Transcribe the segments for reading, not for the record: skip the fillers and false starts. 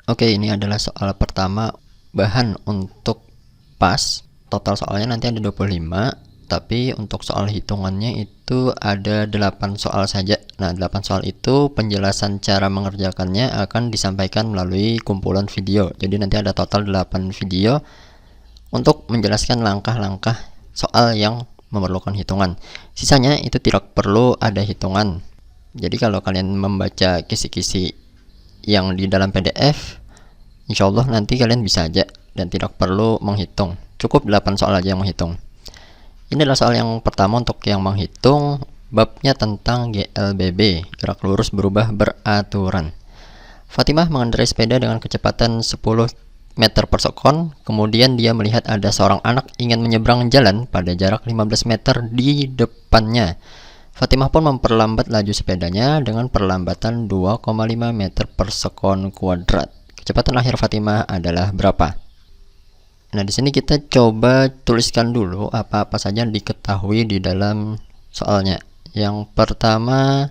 Oke, ini adalah soal pertama, bahan untuk pas. Total soalnya nanti ada 25, tapi untuk soal hitungannya itu ada 8 soal saja. Nah, 8 soal itu penjelasan cara mengerjakannya akan disampaikan melalui kumpulan video. Jadi nanti ada total 8 video untuk menjelaskan langkah-langkah soal yang memerlukan hitungan. Sisanya itu tidak perlu ada hitungan. Jadi kalau kalian membaca kisi-kisi yang di dalam PDF, insya Allah nanti kalian bisa aja dan tidak perlu menghitung. Cukup 8 soal aja yang menghitung. Ini adalah soal yang pertama untuk yang menghitung, babnya tentang GLBB, gerak lurus berubah beraturan. Fatimah mengendarai sepeda dengan kecepatan 10 meter per sekon. Kemudian dia melihat ada seorang anak ingin menyeberang jalan pada jarak 15 meter di depannya. Fatimah pun memperlambat laju sepedanya dengan perlambatan 2,5 meter per sekon kuadrat. Kecepatan akhir Fatimah adalah berapa? Nah, di sini kita coba tuliskan dulu apa-apa saja yang diketahui di dalam soalnya. Yang pertama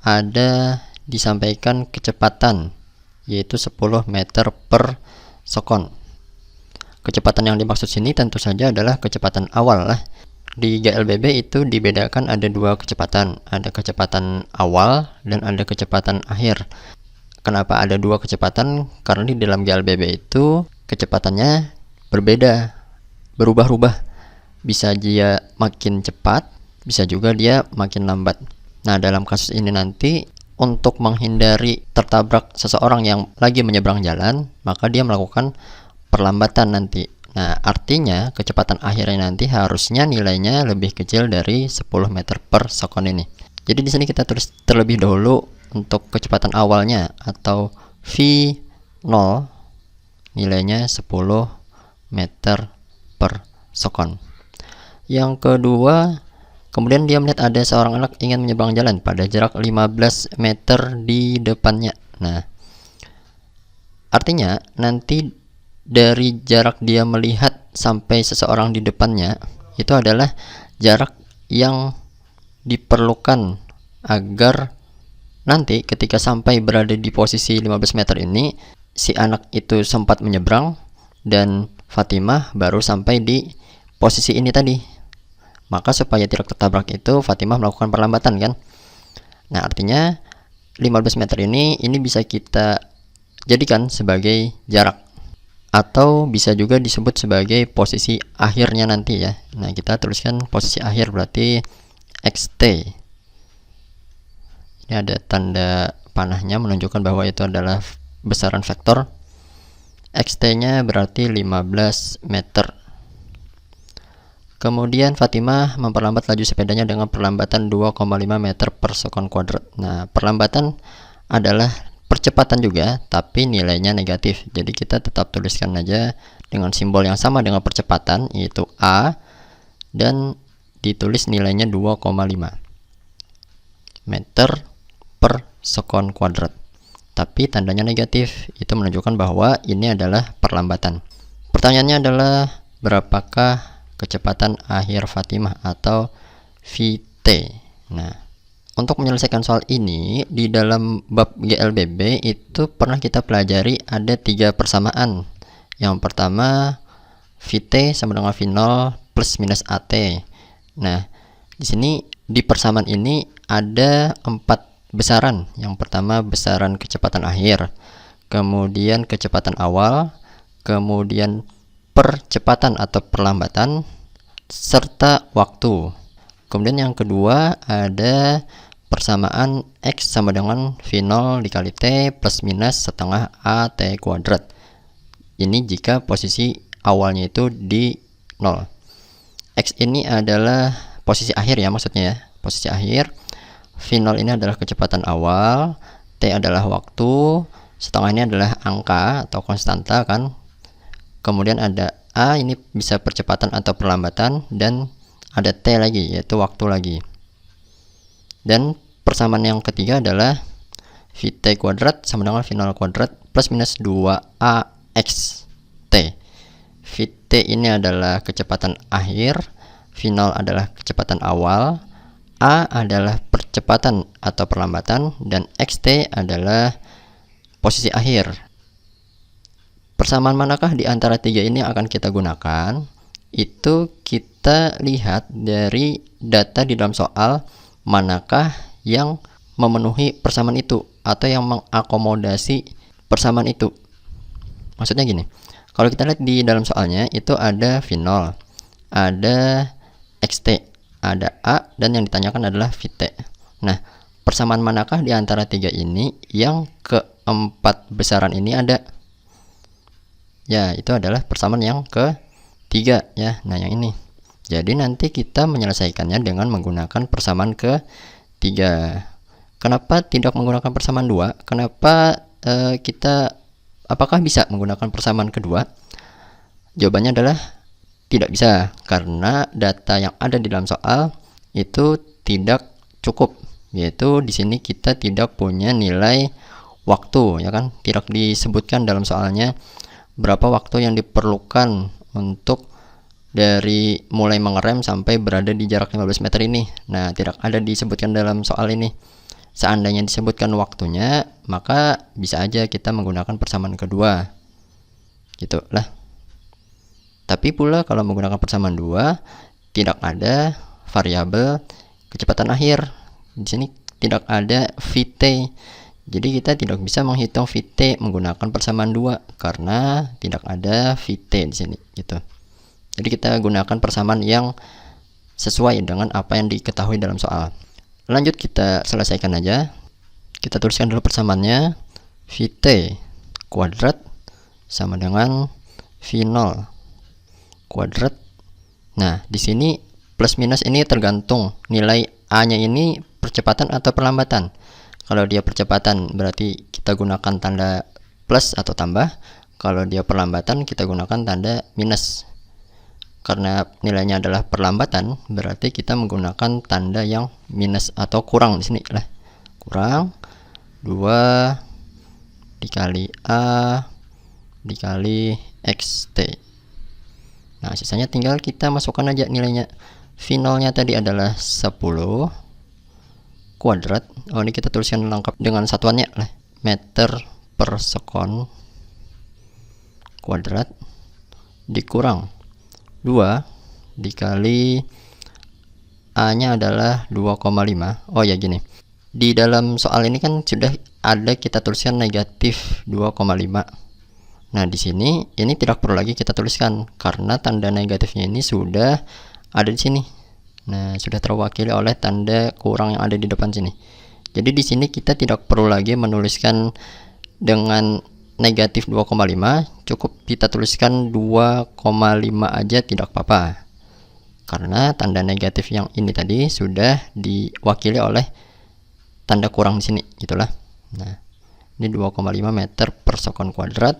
ada disampaikan kecepatan, yaitu 10 meter per sekon. Kecepatan yang dimaksud sini tentu saja adalah kecepatan awal lah. Di GLBB itu dibedakan ada dua kecepatan, ada kecepatan awal dan ada kecepatan akhir. Kenapa ada dua kecepatan? Karena di dalam GLBB itu kecepatannya berbeda, berubah-ubah. Bisa dia makin cepat, bisa juga dia makin lambat. Nah, dalam kasus ini nanti untuk menghindari tertabrak seseorang yang lagi menyeberang jalan, maka dia melakukan perlambatan nanti. Nah, artinya kecepatan akhirnya nanti harusnya nilainya lebih kecil dari 10 meter per sekon ini. Jadi di sini kita tulis terlebih dahulu untuk kecepatan awalnya atau V0 nilainya 10 meter per sekon. Yang kedua, kemudian dia melihat ada seorang anak ingin menyeberang jalan pada jarak 15 meter di depannya. Nah, artinya nanti dari jarak dia melihat sampai seseorang di depannya itu adalah jarak yang diperlukan agar nanti ketika sampai berada di posisi 15 meter ini, si anak itu sempat menyeberang dan Fatimah baru sampai di posisi ini tadi. Maka supaya tidak tertabrak itu Fatimah melakukan perlambatan kan. Nah, artinya 15 meter ini bisa kita jadikan sebagai jarak, atau bisa juga disebut sebagai posisi akhirnya nanti ya. Nah, kita tuliskan posisi akhir berarti XT. Ini ada tanda panahnya menunjukkan bahwa itu adalah besaran vektor. XT-nya berarti 15 meter. Kemudian Fatimah memperlambat laju sepedanya dengan perlambatan 2,5 meter per sekon kuadrat. Nah, perlambatan adalah percepatan juga, tapi nilainya negatif. Jadi kita tetap tuliskan aja dengan simbol yang sama dengan percepatan, yaitu A, dan ditulis nilainya 2,5 meter per sekon kuadrat. Tapi tandanya negatif, itu menunjukkan bahwa ini adalah perlambatan. Pertanyaannya adalah berapakah kecepatan akhir Fatimah atau VT? Nah, untuk menyelesaikan soal ini di dalam bab GLBB itu pernah kita pelajari ada 3 persamaan. Yang pertama VT sama dengan V0 plus minus AT. Nah, di sini di persamaan ini ada 4 besaran. Yang pertama besaran kecepatan akhir, kemudian kecepatan awal, kemudian percepatan atau perlambatan, serta waktu. Kemudian yang kedua ada persamaan X sama dengan V0 dikali T plus minus setengah AT kuadrat. Ini jika posisi awalnya itu di 0. X ini adalah posisi akhir ya, maksudnya ya, posisi akhir. V0 ini adalah kecepatan awal, T adalah waktu, setengah ini adalah angka atau konstanta kan. Kemudian ada A, ini bisa percepatan atau perlambatan, dan ada T lagi, yaitu waktu lagi. Dan persamaan yang ketiga adalah VT kuadrat sama dengan V0 kuadrat plus minus 2AX T. VT ini adalah kecepatan akhir, V0 adalah kecepatan awal, A adalah percepatan atau perlambatan, dan XT adalah posisi akhir. Persamaan manakah di antara tiga ini yang akan kita gunakan? Itu kita lihat dari data di dalam soal, manakah yang memenuhi persamaan itu atau yang mengakomodasi persamaan itu. Maksudnya gini, kalau kita lihat di dalam soalnya itu ada V0, ada XT, ada A, dan yang ditanyakan adalah VT. Nah, persamaan manakah di antara tiga ini yang keempat besaran ini ada? Ya, itu adalah persamaan yang ketiga ya. Nah, yang ini. Jadi nanti kita menyelesaikannya dengan menggunakan persamaan ketiga. Kenapa tidak menggunakan persamaan 2? Kenapa apakah bisa menggunakan persamaan kedua? Jawabannya adalah tidak bisa, karena data yang ada di dalam soal itu tidak cukup. Yaitu di sini kita tidak punya nilai waktu, ya kan? Tidak disebutkan dalam soalnya berapa waktu yang diperlukan untuk dari mulai mengerem sampai berada di jarak 15 meter ini. Nah, tidak ada disebutkan dalam soal ini. Seandainya disebutkan waktunya, maka bisa aja kita menggunakan persamaan kedua. Gitu lah. Tapi pula kalau menggunakan persamaan 2, tidak ada variabel kecepatan akhir. Di sini tidak ada VT. Jadi kita tidak bisa menghitung VT menggunakan persamaan 2 karena tidak ada VT di sini gitu. Jadi kita gunakan persamaan yang sesuai dengan apa yang diketahui dalam soal. Lanjut kita selesaikan aja. Kita tuliskan dulu persamaannya. VT kuadrat sama dengan V0 kuadrat. Nah, di sini plus minus ini tergantung nilai A-nya ini percepatan atau perlambatan. Kalau dia percepatan berarti kita gunakan tanda plus atau tambah. Kalau dia perlambatan kita gunakan tanda minus. Karena nilainya adalah perlambatan, berarti kita menggunakan tanda yang minus atau kurang di sini lah. Kurang 2 dikali A dikali XT. Nah, sisanya tinggal kita masukkan aja nilainya. V0-nya tadi adalah 10 kuadrat. Oh, ini kita tuliskan lengkap dengan satuannya lah, meter per sekon kuadrat dikurang 2 dikali A-nya adalah 2,5. Oh ya, gini, di dalam soal ini kan sudah ada kita tuliskan negatif 2,5. Nah, di sini ini tidak perlu lagi kita tuliskan karena tanda negatifnya ini sudah ada di sini. Nah, sudah terwakili oleh tanda kurang yang ada di depan sini. Jadi di sini kita tidak perlu lagi menuliskan dengan negatif 2,5, cukup kita tuliskan 2,5 aja tidak apa-apa. Karena tanda negatif yang ini tadi sudah diwakili oleh tanda kurang di sini, gitulah. Nah, ini 2,5 meter per sekon kuadrat.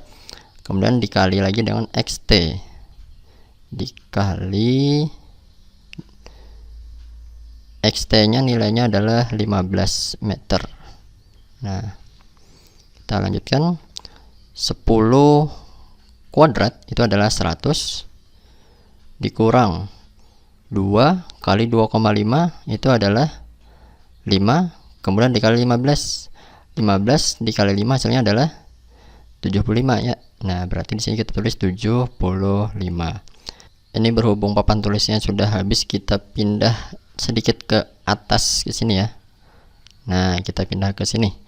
Kemudian dikali lagi dengan XT. Dikali XT-nya nilainya adalah 15 meter. Nah, kita lanjutkan. 10 kuadrat itu adalah 100 dikurang 2 kali 2,5 itu adalah 5, kemudian dikali 15. 15 dikali 5 hasilnya adalah 75 ya. Nah, berarti di sini kita tulis 75. Ini berhubung papan tulisnya sudah habis, kita pindah sedikit ke atas ke sini ya. Nah, kita pindah ke sini.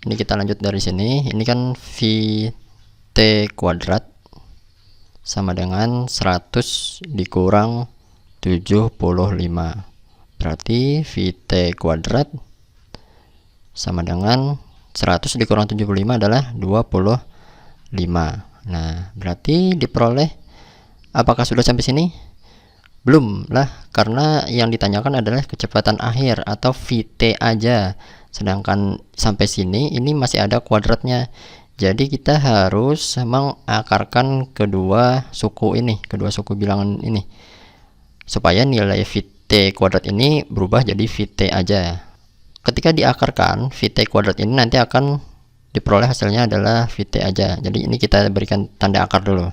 Ini kita lanjut dari sini. Ini kan VT kuadrat sama dengan 100 dikurang 75. Berarti VT kuadrat sama dengan 100 dikurang 75 adalah 25. Nah, berarti diperoleh, apakah sudah sampai sini? Belum lah, karena yang ditanyakan adalah kecepatan akhir atau VT aja. Sedangkan sampai sini ini masih ada kuadratnya. Jadi kita harus mengakarkan kedua suku ini, kedua suku bilangan ini, supaya nilai VT kuadrat ini berubah jadi VT aja. Ketika diakarkan VT kuadrat ini nanti akan diperoleh hasilnya adalah VT aja. Jadi ini kita berikan tanda akar dulu.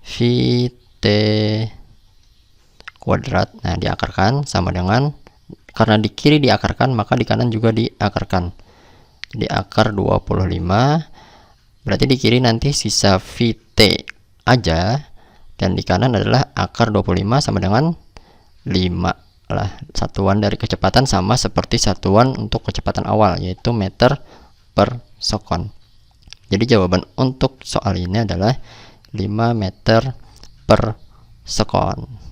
VT kuadrat. Nah, diakarkan sama dengan, karena di kiri diakarkan maka di kanan juga diakarkan. Jadi akar 25 Berarti di kiri nanti sisa VT aja, dan di kanan adalah akar 25 sama dengan 5 lah. Satuan dari kecepatan sama seperti satuan untuk kecepatan awal, yaitu meter per sekon. Jadi jawaban untuk soal ini adalah 5 meter per sekon.